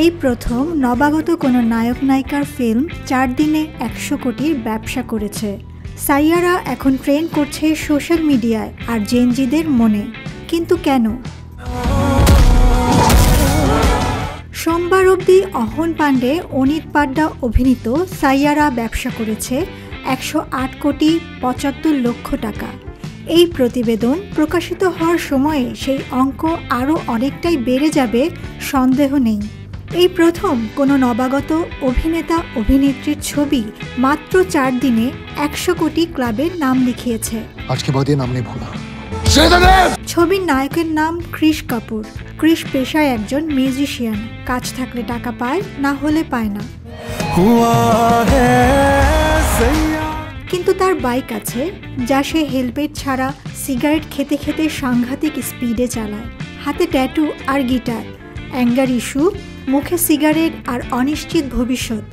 এই প্রথম নবাগত কোনো নায়ক নায়িকার ফিল্ম 4 দিনে 100 কোটির ব্যবসা করেছে। সাইয়ারা এখন ট্রেন্ড করছে সোশ্যাল মিডিয়ায় আর জেনজিদের মনে। কিন্তু কেন? সোমবার অবধি অহন পাণ্ডে, অনিত পাড্ডা অভিনীত সাইয়ারা ব্যবসা করেছে 108 কোটি 75 লক্ষ টাকা। এই প্রতিবেদন প্রকাশিত হওয়ার সময়ে সেই অঙ্ক আরও অনেকটাই বেড়ে যাবে সন্দেহ নেই। এই প্রথম কোনো নবাগত অভিনেতা অভিনেত্রীর ছবি মাত্র 4 দিনে 100 কোটি ক্লাবের নাম লিখিয়েছে। ছবির নায়কের নাম কৃষ কাপুর। কৃষ পেশায় একজন মিউজিশিয়ান, কাজ থাকলে টাকা পায়, না হলে পায় না। কিন্তু তার বাইক আছে, যা সে হেলমেট ছাড়া সিগারেট খেতে খেতে সাংঘাতিক স্পিডে চালায়। হাতে ট্যাটু আর গিটার, অ্যাঙ্গার ইস্যু, মুখে সিগারেট আর অনিশ্চিত ভবিষ্যৎ।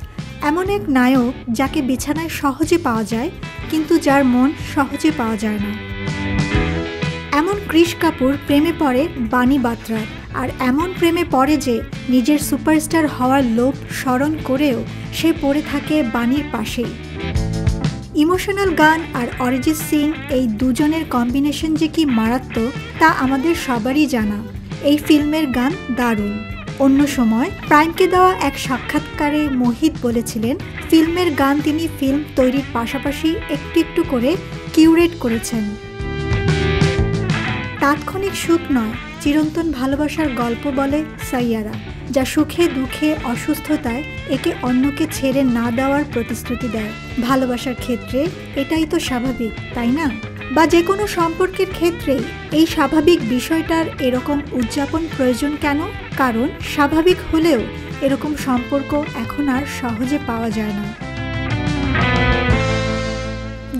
এমন এক নায়ক যাকে বিছানায় সহজে পাওয়া যায়, কিন্তু যার মন সহজে পাওয়া যায় না। এমন কৃষ কাপুর প্রেমে পড়ে বানি বাত্রার, আর এমন প্রেমে পড়ে যে নিজের সুপারস্টার হওয়ার লোভ স্মরণ করেও সে পড়ে থাকে বানির পাশেই। ইমোশনাল গান আর অরিজিৎ সিং, এই দুজনের কম্বিনেশন যে কি মারাত্মক তা আমাদের সবারই জানা। এই ফিল্মের গান দারুণ। অন্য সময় প্রাইমকে দেওয়া এক সাক্ষাৎকারে মোহিত বলেছিলেন, ফিল্মের গান তিনি ফিল্ম তৈরির পাশাপাশি একটু একটু করে কিউরেট করেছেন। তাৎক্ষণিক সুখ নয়, চিরন্তন ভালোবাসার গল্প বলে সাইয়ারা, যা সুখে দুঃখে অসুস্থতায় একে অন্যকে ছেড়ে না দেওয়ার প্রতিশ্রুতি দেয়। ভালোবাসার ক্ষেত্রে এটাই তো স্বাভাবিক, তাই না? বা যে কোনো সম্পর্কের ক্ষেত্রেই এই স্বাভাবিক বিষয়টার এরকম উদযাপন প্রয়োজন কেন? কারণ স্বাভাবিক হলেও এরকম সম্পর্ক এখন আর সহজে পাওয়া যায় না।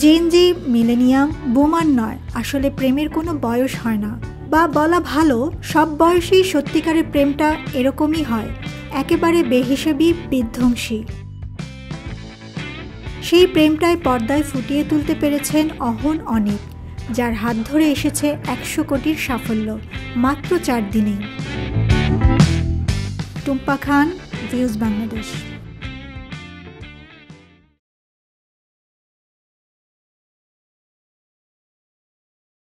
জেনজি, মিলেনিয়াম, বুমার নয়, আসলে প্রেমের কোনো বয়স হয় না। বা বলা ভালো, সব বয়সেই সত্যিকারের প্রেমটা এরকমই হয়, একেবারে বেহিসাবি, বিধ্বংসী। সেই প্রেমটাই পর্দায় ফুটিয়ে তুলতে পেরেছেন অহন অনিত, যার হাত ধরে এসেছে 100 কোটির সাফল্য মাত্র 4 দিনেই। টুম্পা খান, ভিউজ বাংলাদেশ।